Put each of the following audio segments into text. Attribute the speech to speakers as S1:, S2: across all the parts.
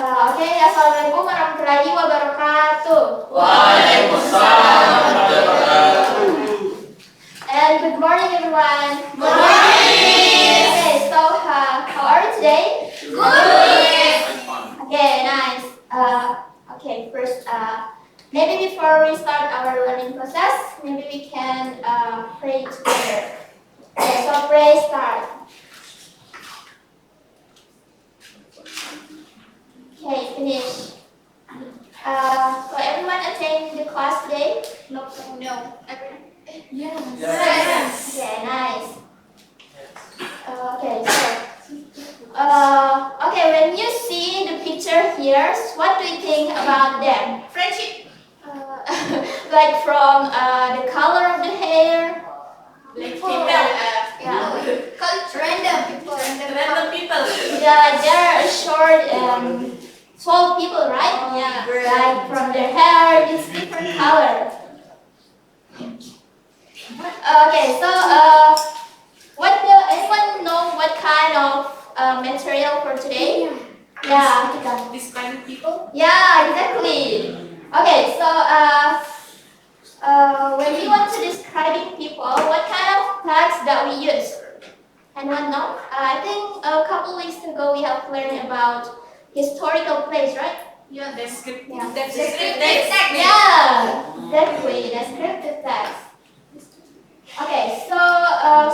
S1: Assalamualaikum warahmatullahi wabarakatuh.
S2: Waalaikumsalam warahmatullahi wabarakatuh.
S1: And good morning, everyone.
S2: Good morning.
S1: Okay, so how are you today?
S2: Good.
S1: Okay, nice. First, maybe before we start our learning process, maybe we can pray together. Okay, so pray start. Okay, finish. So everyone attend the class today?
S2: No.
S1: Everyone?
S2: Yes.
S1: Okay, nice. When you see the picture here, what do you think about them?
S2: Friendship.
S1: Like from the color of the hair?
S2: Like
S1: Oh,
S2: people.
S1: Random people.
S2: Random people.
S1: Yeah, they're short tall people, right?
S2: Yeah.
S1: Like from their hair, it's different color. Anyone know what kind of material for today? Yeah.
S2: Describing people.
S1: Yeah, exactly. Okay, so when we want to describing people, what kind of tags that we use? Anyone know? I think a couple weeks ago we have learned about historical place, right?
S2: Yeah, descriptive.
S1: Yeah.
S2: Descriptive text.
S1: Yeah, exactly. Descriptive text. Okay, so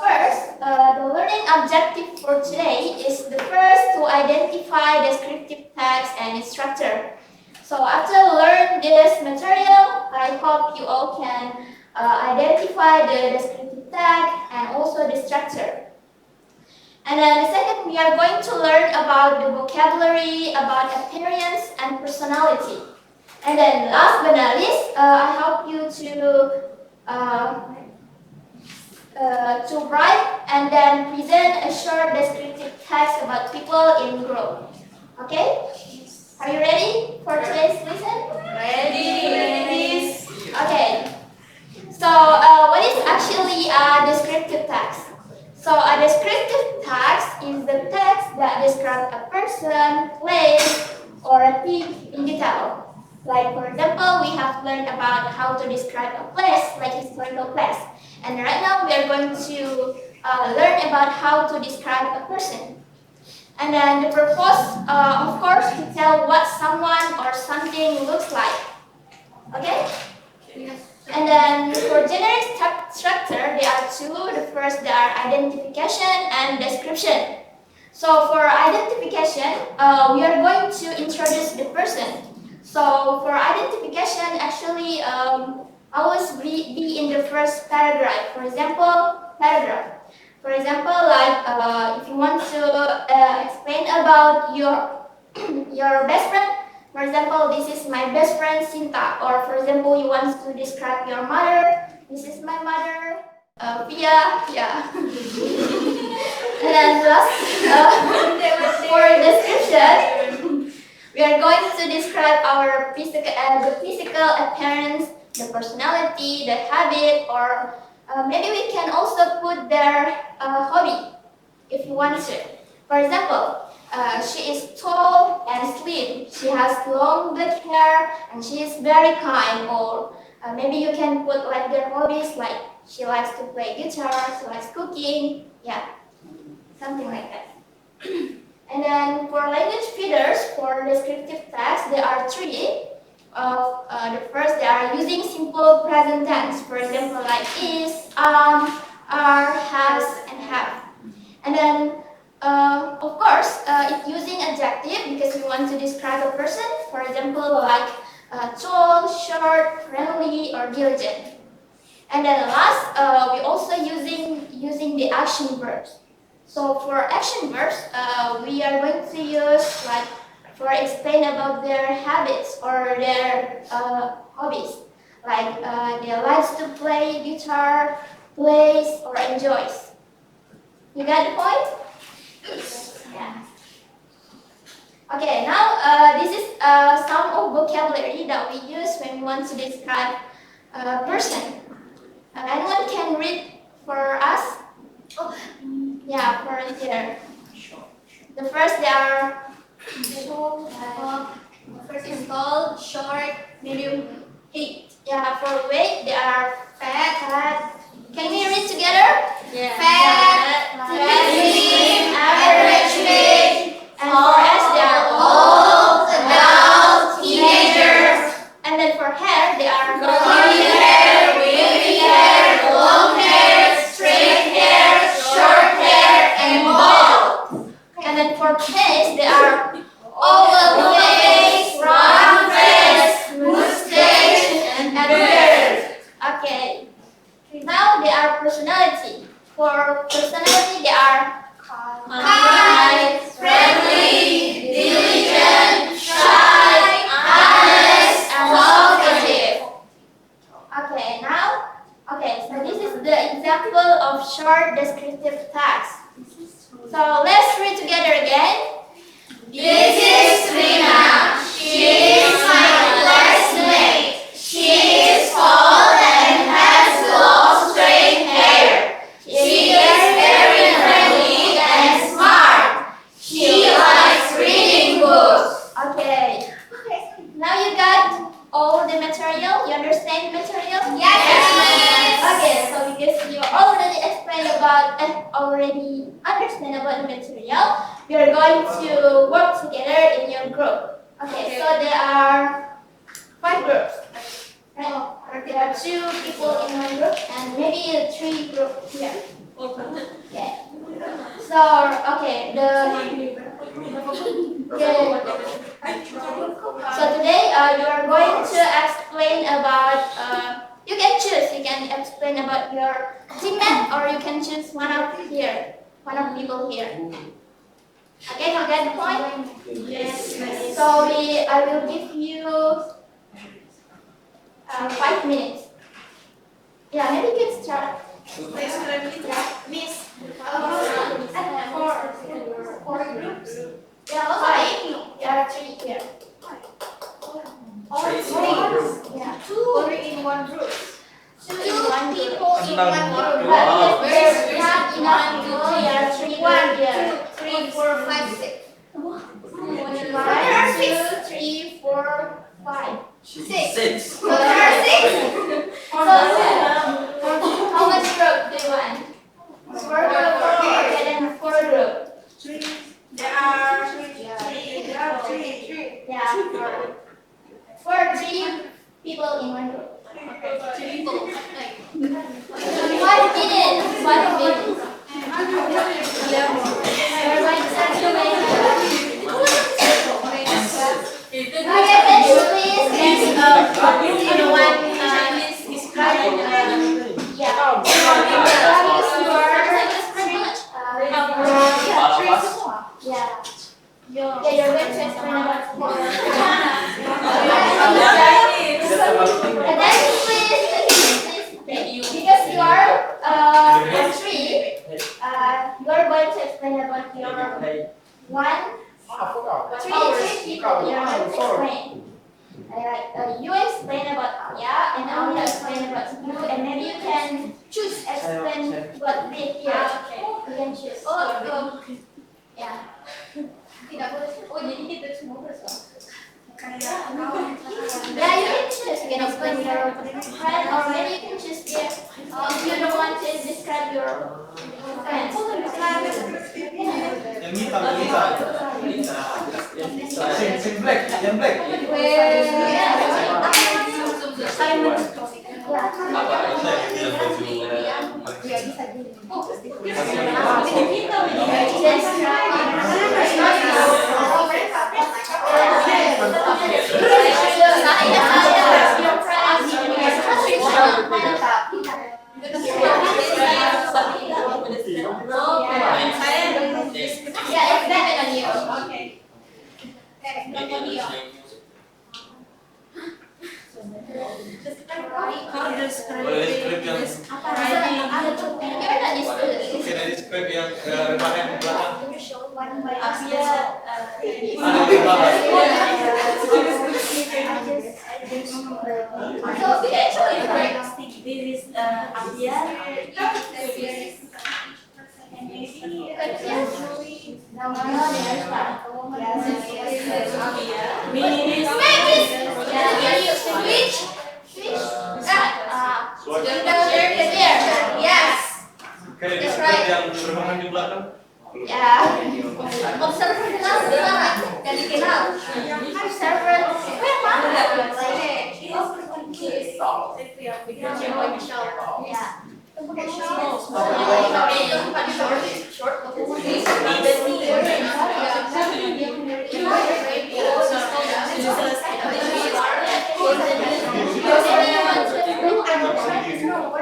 S1: first, the learning objective for today is the first to identify descriptive text and its structure. So after learn this material, I hope you all can identify the descriptive tag and also the structure. And then the second, we are going to learn about the vocabulary, about appearance and personality. And then last but not least, I help you to write and then present a short descriptive text about people in group. Okay? Are you ready for today's lesson?
S2: Ready.
S1: Okay. So, what is actually a descriptive text? So, a descriptive text is the text that describes a person, place, or a thing in detail. Like, for example, we have learned about how to describe a place, like historical place. And right now, we are going to learn about how to describe a person. And then the purpose, of course, to tell what someone or something looks like. Okay?
S2: Yes.
S1: And then for generic structure, there are two. The first, there are identification and description. So for identification, we are going to introduce the person. So for identification, actually, always be in the first paragraph. For example, paragraph. For example, like if you want to explain about your best friend. For example, this is my best friend Sinta. Or for example, you want to describe your mother. This is my mother, Pia. Yeah. And then last, for description, we are going to describe our the physical appearance, the personality, the habit, or maybe we can also put their hobby if you want to. For example, she is tall and slim. She has long black hair and she is very kind. Or maybe you can put like their hobbies, like she likes to play guitar, she likes cooking, yeah, something like that. And then for language feeders, for descriptive text, there are three. The first, they are using simple present tense. For example, like is, are, has, and have. And then of course, if using adjective because we want to describe a person, for example, like tall, short, friendly, or diligent. And then last, we also using the action verbs. So for action verbs, we are going to use like for explain about their habits or their hobbies, like they likes to play guitar, plays, or enjoys. You got the point? Yeah. Okay, now this is some of vocabulary that we use when we want to describe a person. Anyone can read for us? Oh, yeah, for here. The first, they are So, first is called short, medium, height. Yeah, for weight, they are fat. Can we read together?
S2: Yeah.
S1: Fat, slim, average weight, and for S, they are old, adult, teenagers. And then for hair, they are curly hair, wavy hair, long hair, straight hair, short hair, and bald. And then for face, they are oval face, round face, mustache, and beard. Okay. Now they are personality. For personality, they are kind, friendly, diligent, shy, honest, and talkative. So this is the example of short descriptive tags. So let's read together again. This is Rina. She is my classmate. She is tall and has long straight hair. She is very friendly and smart. She likes reading books. Okay. Now you got all the material. You understand the material? Yes. Okay. So because you already understand about the material, we are going to work together in your group. Okay. So there are 5 groups. Right? There are 2 people in one group and maybe 3 groups here. Okay. So so today you are going to explain about. You can choose. You can explain about your teammate, or you can choose one of people here. Okay, you get the point?
S2: Yes.
S1: So I will give you 5 minutes. Yeah, maybe you can start.
S2: Miss.
S1: Four groups. Yeah, 5. There are 3 here. Yeah. 2 in one group. 2 people in one group. But there's not enough people. There are 3 here. 3, 4, 5, 6. 1, 2, 3, 4, 5. 6. So there are 6. So how much group do you want? 4 group. Okay, then 4 group.
S2: There are 3.
S1: Yeah, 4, 3 people in one group.
S2: 3 people.
S1: 1 minute. 1 minute. We're going to start the way. Okay, please. Yeah, you're going to explain about and then please, because you are 3, you are going to explain about your 3 people. You are going to explain. You explain about Alia, and I will explain about you, and maybe you can choose explain what they here. You can choose. Yeah. Tidak boleh. Oh, jadi kita semua bersama. Yeah, you can choose. You can explain your friend, or maybe you can choose if you don't want to describe your friend.
S3: Yang hitam. Sing black, yang black. Script yang rebahan di belakang. Ada di belakang.
S2: This is Abian.
S1: Namanya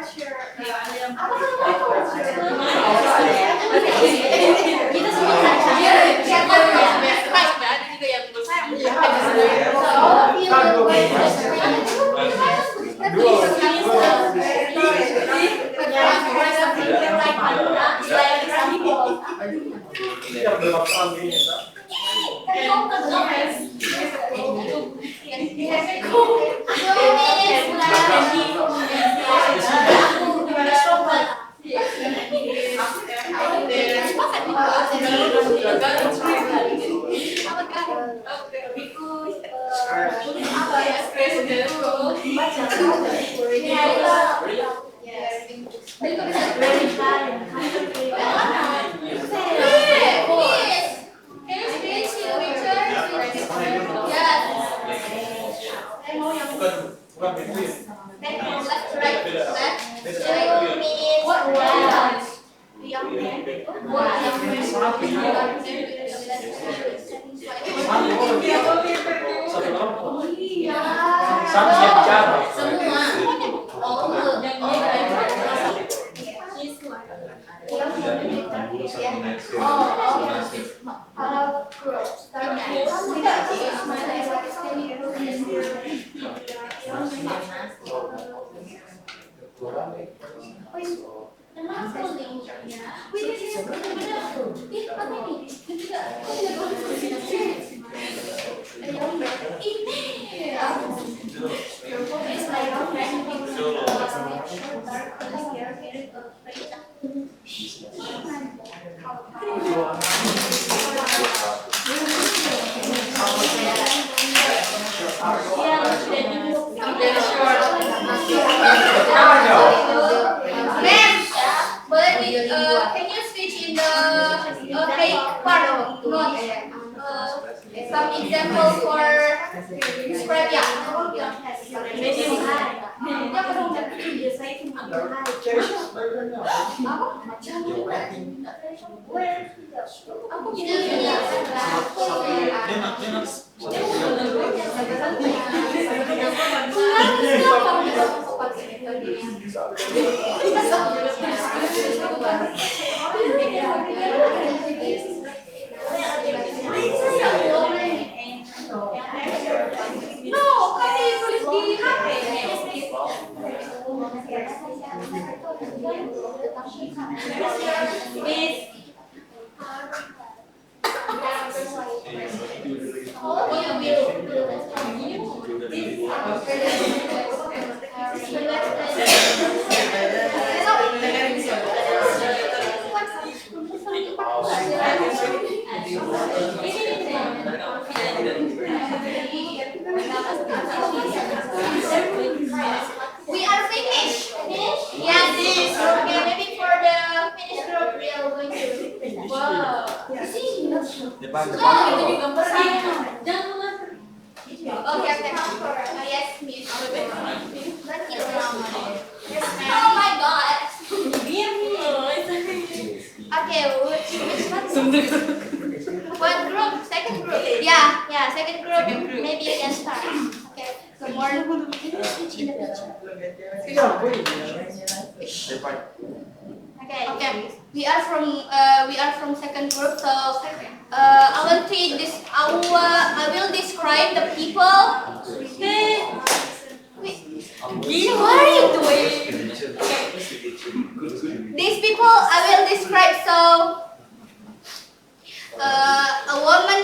S2: what's your alien?
S1: Kita semua saja. Siapa ya?
S2: Ada juga yang menurut saya
S3: Bukan pintu ya? Satu yang bicara.
S1: Can you switch in the fake part of notes? Some example for describe ya. No, kan ditulis di HP. We are finished. Yeah, this. Okay, maybe for the finished group, we are going to. Wow.
S3: Depan.
S1: Okay, okay. Yes, miss. Oh my god. Okay, which one? What group? Second group. Yeah, second group. Maybe you can start. Okay. So more. Switch in the picture. Okay. We are from second group. So I will describe the people. What are you doing? These people I will describe. So a woman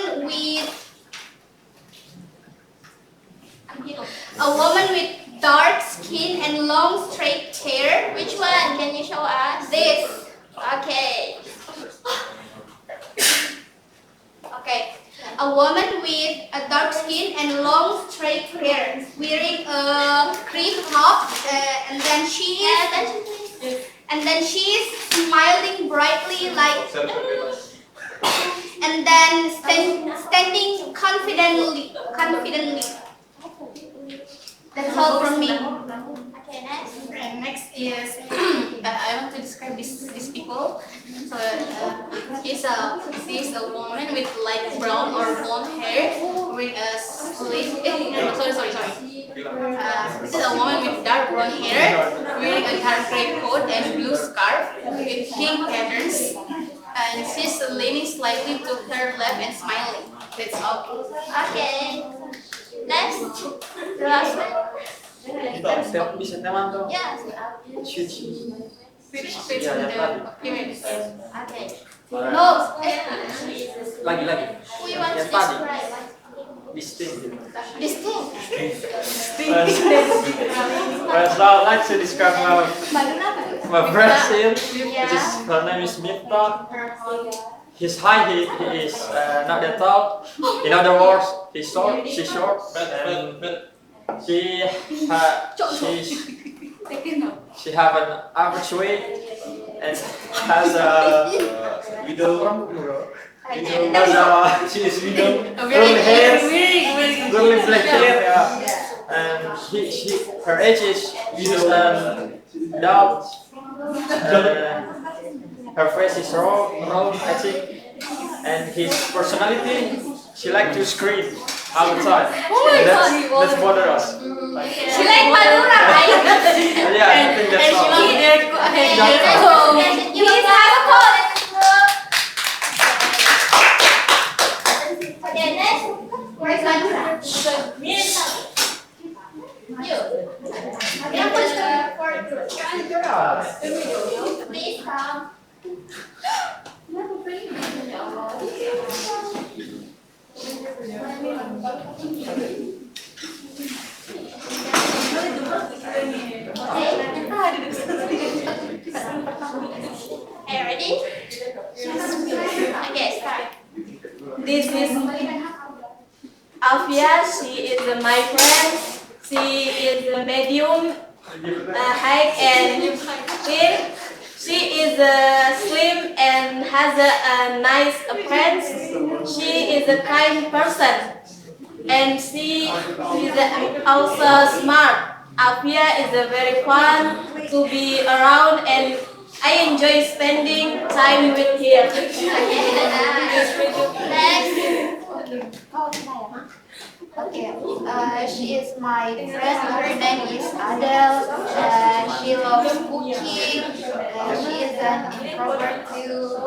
S1: with dark skin and long straight hair. Which one? Can you show us? This. Okay. Okay. A woman with a dark skin and long straight hair, wearing a cream top, and then she is smiling brightly like. And then standing confidently. That's all from me. Okay, next.
S2: Next is I want to describe these people. So she's a woman with light brown or blonde hair, wearing a sleeve. Sorry. This is a woman with dark brown hair, wearing a dark gray coat and blue scarf with pink patterns. And she's leaning slightly to her left and smiling. That's all.
S1: Okay. Next, the last one.
S3: Bisa teman tuh.
S1: Yes.
S3: Switch.
S2: Which
S3: Yeah,
S2: the
S3: yeah,
S2: image.
S1: Okay. No.
S3: Lagi.
S1: We want to
S3: Yang tadi.
S1: describe.
S3: Distinct.
S1: Distinct.
S3: Well, so I'd like to describe my friend here.
S1: Yeah.
S3: Her name is Mifta. His height, he is not that tall. In other words, she's short, and she have an average weight and has a she is widow, curly hair, curly black hair, yeah. And her age is doubt. Her face is round, I think, and his personality, she like to scream all the time. That's bother us.
S1: She like Madura, right?
S3: Yeah, I think that's all.
S1: You will have a call. Okay, next. Where's Madura? You. Please come. Okay, ready? Okay, start.
S4: This is Alfia. She is my friend. She is medium height and thin. She is slim and has a nice appearance. She is a kind person, and she is also smart. Alfia is very fun to be around, and I enjoy spending time with her.
S1: Next. She is my friend. Her name is Adele. She loves cooking. She is an introvert too,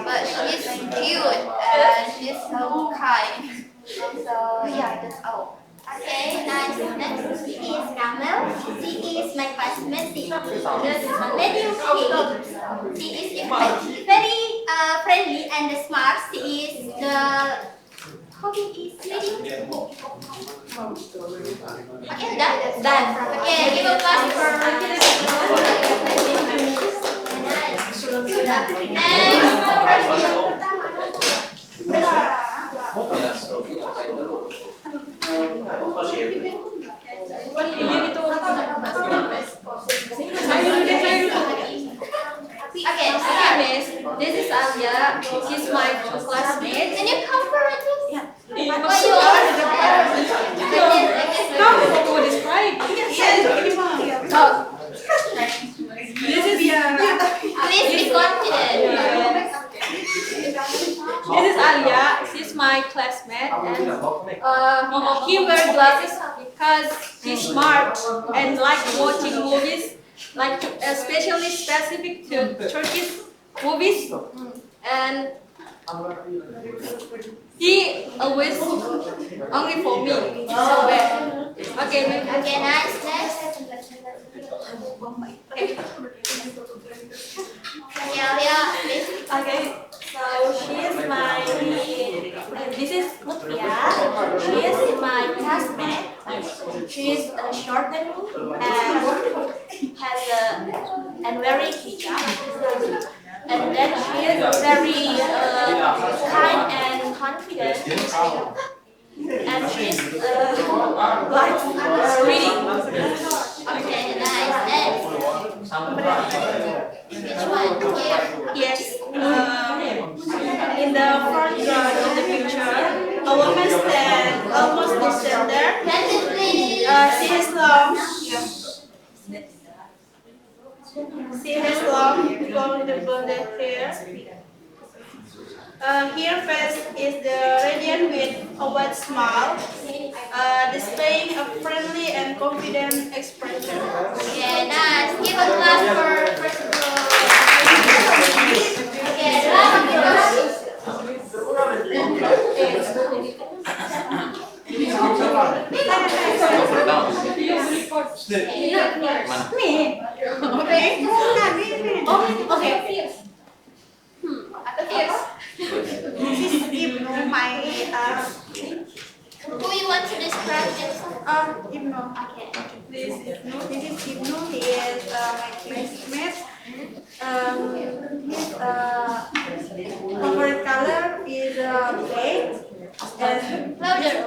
S1: but she's cute and she's so kind. So yeah, that's all. Okay, nice. Next is Ramel. She is my classmate. She is medium height. She is very friendly and smart. She is the hobby is medium. Okay, done. Okay, give a class Okay, miss. This is Alia. She's my classmate. Can you come for it? What you are?
S4: Who describe? This is
S1: Please be confident.
S4: This is Alia. She's my classmate, and he wears glasses because she's smart and like watching movies, like especially specific to Turkish movies, and he always only for me. So bad. Okay,
S1: Okay, nice. Next. Alia, please.
S4: Okay, so she is my, this is Mutia. She is my classmate. She is short than me and has and wearing hijab. And then she is very kind and confident. And she's like reading.
S1: Okay, nice. Next. Which one? Here.
S4: Yes. In the foreground of the picture, a woman stands almost to stand there.
S1: Can you please?
S4: She has long. She has long blonde hair.
S5: Her face is radiant with a wide smile, displaying a friendly and confident expression.
S1: Okay, nice. Give a clap for first of all. Okay, round of applause.
S5: Okay.
S1: Atau Fierce?
S5: This is Ibnu, my
S1: Who you want to describe yourself?
S5: Ibnu.
S1: Okay.
S5: This is Ibnu. He is my classmate. His favorite color is black. And
S1: Louder.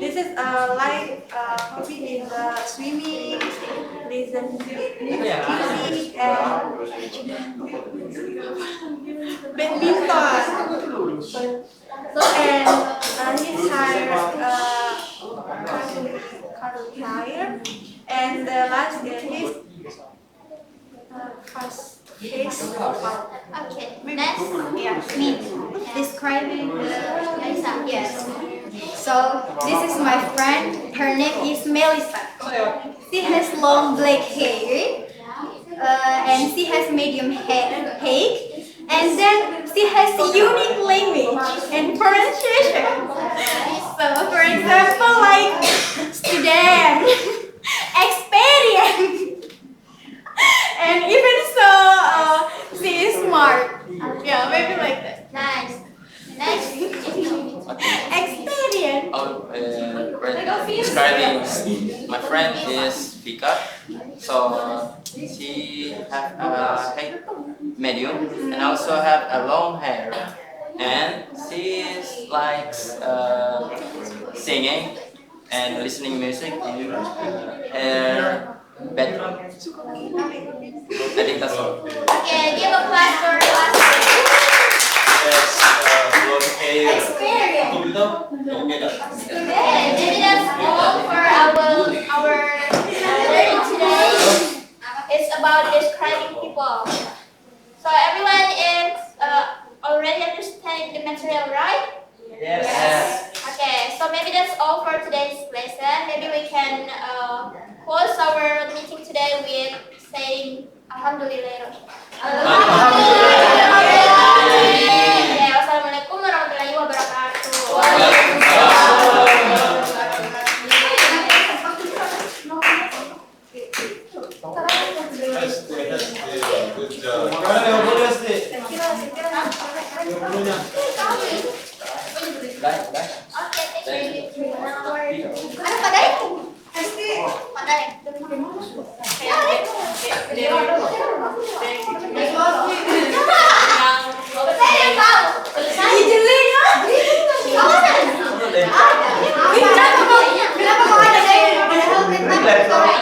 S5: this is like hobby is swimming, listen music, and badminton. And his hair curly hair, and the last is his first face.
S1: Okay. Next.
S5: Yeah,
S6: Me describing
S1: Lisa.
S6: yes. So this is my friend. Her name is Melissa. She has long black hair, and she has medium height, and then she has unique language and pronunciation. So, for example, like student, experience, and even so, she is smart. Yeah, maybe like that.
S1: Nice. Next.
S6: Experience.
S7: Describing my friend is Vika. So she have a height medium and also have a long hair, and she is likes singing and listening music in her bedroom. I think that's all.
S1: Okay, give a clap for us. Experience. Okay, maybe that's all for our learning today. It's about describing people. So everyone is already understanding the material, right?
S3: Yes.
S1: Okay, so maybe that's all for today's lesson. Maybe we can close our meeting today with saying Alhamdulillah. Okay, wassalamualaikum warahmatullahi wabarakatuh.
S8: Good job.
S1: Okay, thank you. Ano pa dahil? Pa dahil. Kenapa kau ada? Kenapa kau ada? Kenapa kau ada?